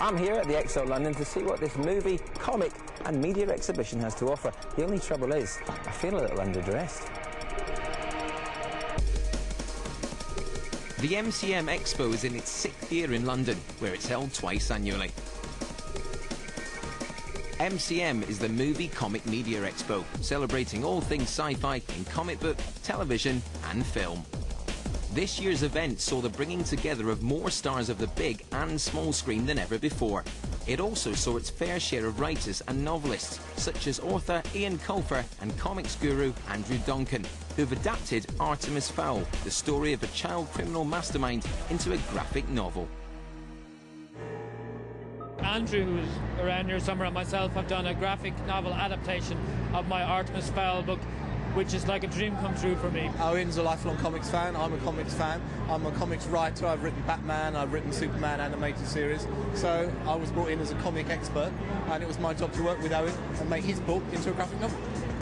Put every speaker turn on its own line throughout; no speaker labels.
I'm here at the Expo London to see what this movie, comic and media exhibition has to offer. The only trouble is, I feel a little underdressed.
The MCM Expo is in its 6th year in London, where it's held twice annually. MCM is the Movie Comic Media Expo, celebrating all things sci-fi in comic book, television and film. This year's event saw the bringing together of more stars of the big and small screen than ever before. It also saw its fair share of writers and novelists, such as author Ian Colfer and comics guru Andrew Duncan, who've adapted Artemis Fowl, the story of a child criminal mastermind, into a graphic novel.
Andrew, who's around here somewhere, and myself have done a graphic novel adaptation of my Artemis Fowl book, which is like a dream come true for me.
Owen's a lifelong comics fan, I'm a comics fan, I'm a comics writer, I've written Batman, I've written Superman animated series, so I was brought in as a comic expert, and it was my job to work with Owen and make his book into a graphic novel.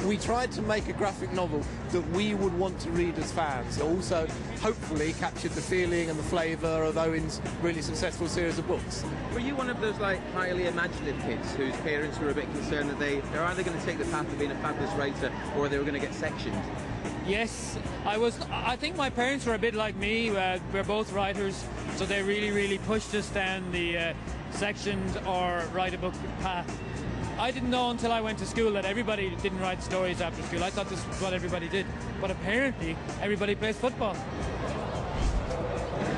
We tried to make a graphic novel that we would want to read as fans, that also hopefully captured the feeling and the flavour of Owen's really successful series of books.
Were you one of those like highly imaginative kids whose parents were a bit concerned that they're either going to take the path of being a fabulous writer or they were going to get sectioned?
Yes, I was. I think my parents were a bit like me. We're both writers, so they really pushed us down the sectioned or write a book path. I didn't know until I went to school that everybody didn't write stories after school. I thought this was what everybody did. But apparently, everybody plays football.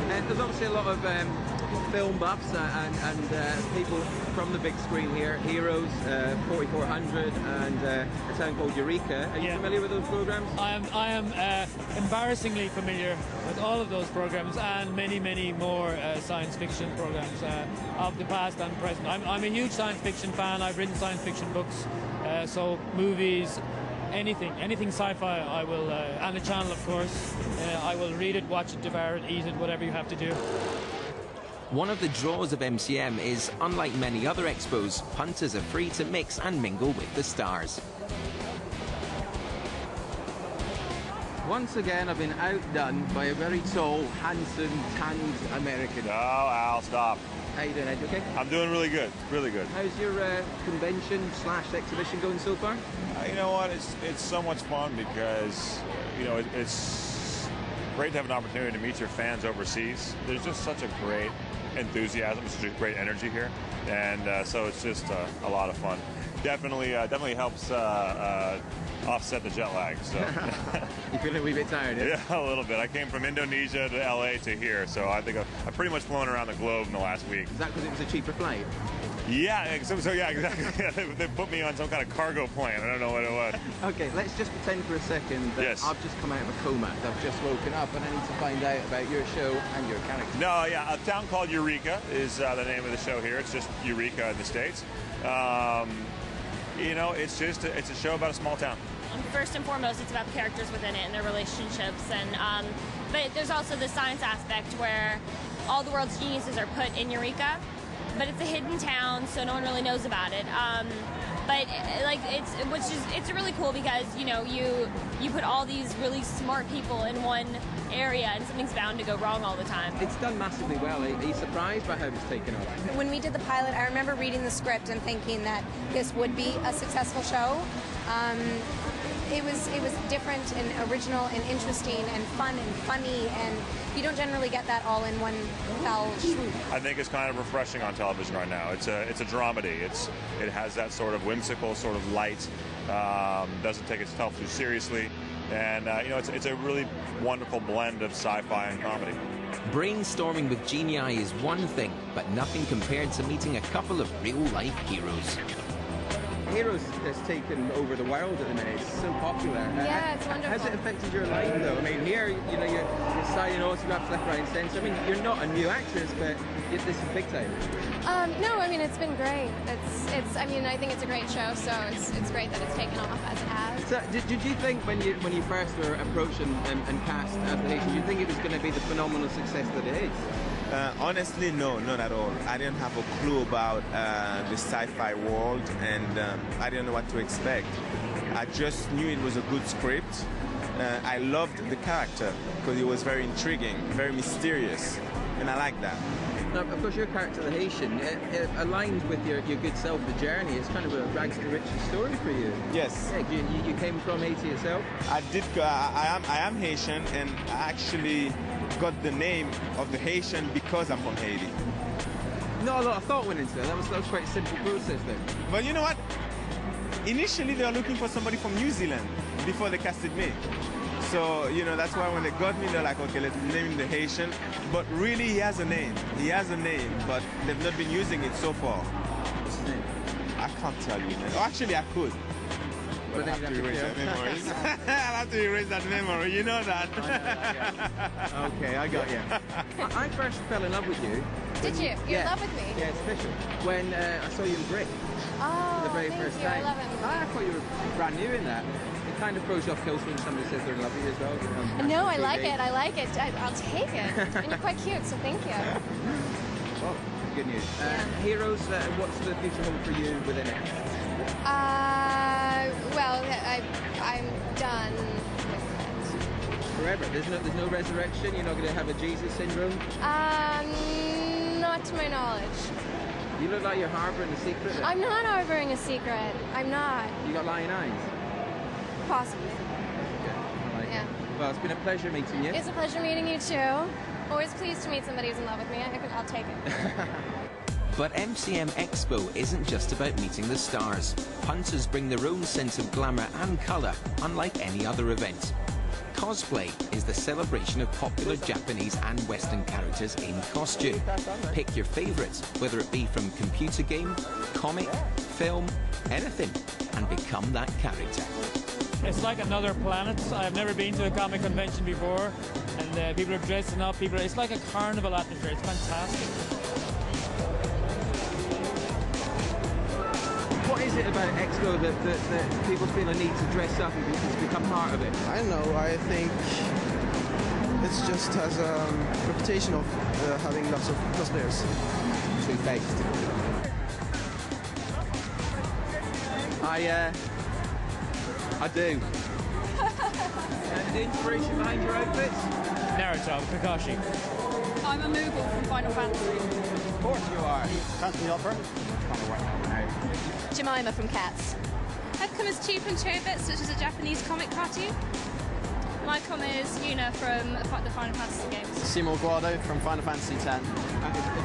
And there's obviously a lot of film buffs and people from the big screen here. Heroes, 4400 and a town called Eureka. Are you familiar with those programs?
I am embarrassingly familiar with all of those programs and many more science fiction programs of the past and present. I'm a huge science fiction fan. I've written science fiction books, so movies, anything sci-fi I will, and the channel of course. I will read it, watch it, devour it, eat it, whatever you have to do.
One of the draws of MCM is, unlike many other expos, punters are free to mix and mingle with the stars.
Once again, I've been outdone by a very tall, handsome, tanned American.
No, Al, stop.
How you doing, Ed? You okay?
I'm doing really good, really good.
How's your convention/exhibition going so far?
You know what? It's so much fun because it's great to have an opportunity to meet your fans overseas. There's just such a great enthusiasm, such a great energy here, and so it's just a lot of fun. Definitely helps offset the jet lag. So
you feeling a wee bit tired?
Yeah, a little bit. I came from Indonesia to LA to here, so I think I've pretty much flown around the globe in the last week.
Is that because it was a cheaper flight?
Yeah, so yeah, exactly. They put me on some kind of cargo plane. I don't know what it was.
Okay, let's just pretend for a second that I've just come out of a coma. I've just woken up and I need to find out about your show and your character.
No, yeah, a town called Eureka is the name of the show here. It's just Eureka in the States. It's a show about a small town.
First and foremost, it's about the characters within it and their relationships, and but there's also the science aspect where all the world's geniuses are put in Eureka, but it's a hidden town, so no one really knows about it. But it's really cool because you put all these really smart people in one area and something's bound to go wrong all the time.
It's done massively well. Are you surprised by how it's taken off?
When we did the pilot, I remember reading the script and thinking that this would be a successful show. It was different and original and interesting and fun and funny, and you don't generally get that all in one fell swoop.
I think it's kind of refreshing on television right now. It's a dramedy. It has that sort of whimsical, sort of light, doesn't take itself too seriously, and it's a really wonderful blend of sci-fi and comedy.
Brainstorming with genii is one thing, but nothing compared to meeting a couple of real-life heroes.
Heroes has taken over the world at the minute. It's so popular.
Yeah, it's wonderful.
Has it affected your life though? I mean, here, you're signing autographs left, right, and centre. I mean, you're not a new actress, but this is big time.
No, I mean, it's been great. I mean, I think it's a great show, so it's great that it's taken off as it has.
So, did you think when you first were approaching and cast applications, did you think it was going to be the phenomenal success that it is?
Honestly, no, not at all. I didn't have a clue about the sci-fi world, and I didn't know what to expect. I just knew it was a good script, I loved the character because he was very intriguing, very mysterious, and I like that.
Now, of course, your character, the Haitian, it aligned with your good self, the journey. It's kind of a rags to riches story for you.
Yes.
Yeah, you came from Haiti yourself?
I did. I am Haitian, and I actually got the name of the Haitian because I'm from Haiti.
Not a lot of thought went into it. That was quite a simple process then.
But you know what? Initially, they were looking for somebody from New Zealand before they casted me. So, you know, that's why when they got me, they're like, okay, let's name him the Haitian. But really, he has a name. He has a name, but they've not been using it so far.
What's his name?
I can't tell you, man. Oh, actually, I could. But I have to erase that memory. I'll have to erase that memory, you know that.
I know that. Okay, I got you. I first fell in love with you.
Did you? You're in love with me?
Yeah, it's official. When I saw you in Brick.
Oh,
the very first time.
I love it.
I thought you were brand new in that. It kind of throws you off kilter when somebody says they're in love with you as well.
No, I like it. I like it. I'll take it. And you're quite cute, so thank you.
Well, good news. Heroes, what's the future hold for you within it?
Well, I'm done with it.
Forever? There's no resurrection? You're not going to have a Jesus syndrome?
Not to my knowledge.
You look like you're harbouring a secret.
I'm not harbouring a secret. I'm not.
You got lion eyes?
Possibly.
I like
Yeah.
it. Well, it's been a pleasure meeting you.
It's a pleasure meeting you too. Always pleased to meet somebody who's in love with me. I'll take it.
But MCM Expo isn't just about meeting the stars. Hunters bring their own sense of glamour and colour, unlike any other event. Cosplay is the celebration of popular Japanese and Western characters in costume. Pick your favourites, whether it be from computer game, comic, film, anything, and become that character.
It's like another planet. I've never been to a comic convention before, and people are dressing up. It's like a carnival atmosphere. It's fantastic.
What is it about Expo that people feel a need to dress up and to become part of it?
I don't know. I think it just has a reputation of having lots of cosplayers.
Two-faced. I do. And the inspiration behind your outfits?
Naruto, Kakashi.
I'm a Moogle from Final Fantasy.
Of course you are.
Phantom Opera.
Jemima from Cats. I've come as Cheap and Chobits, which is a Japanese comic cartoon. My com is Yuna from the Final Fantasy games.
Seymour Guado from Final Fantasy X.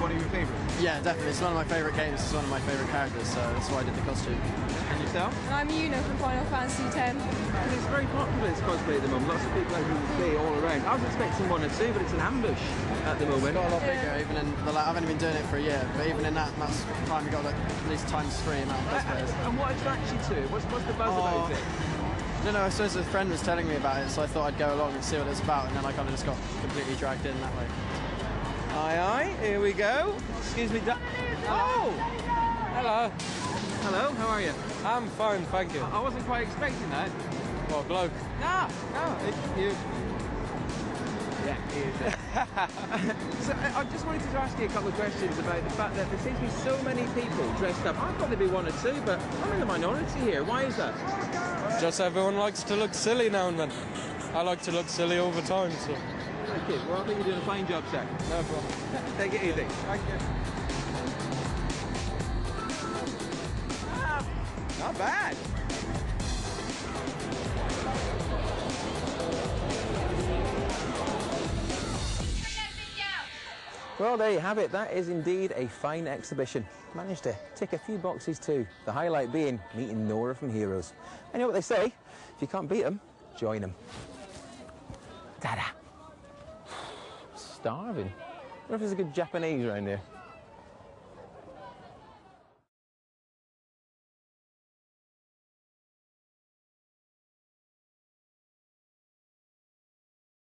One of your favourites?
Yeah, definitely. It's one of my favourite games. It's one of my favourite characters, so that's why I did the costume.
And yourself?
And I'm Yuna from Final Fantasy X.
And it's very popular, this cosplay at the moment. Lots of people out here play all around. I was expecting one or two, but it's an ambush at the moment.
It's got a lot bigger, even in I've only been doing it for a year, but even in that time we got like at least ×3 amount of cosplayers.
And what attracts you to it? What's the buzz about it?
I don't know, I suppose a friend was telling me about it, so I thought I'd go along and see what it's about, and then I kind of just got completely dragged in that way.
Aye, here we go. Excuse me, oh!
Hello.
Hello, how are you?
I'm fine, thank you.
I wasn't quite expecting that.
Well, bloke.
No, you. Yeah, he is. So I just wanted to ask you a couple of questions about the fact that there seems to be so many people dressed up. I thought there'd be one or two, but I'm in the minority here. Why is that?
Just everyone likes to look silly now and then. I like to look silly all the time, so.
Thank you. Well, I think you're doing a fine job, sir.
No problem.
Take it easy. Thank you. Not bad.
Well, there you have it. That is indeed a fine exhibition. Managed to tick a few boxes too. The highlight being meeting Nora from Heroes. And you know what they say? If you can't beat them, join them. Ta-da! Starving. I wonder if there's a good Japanese around here.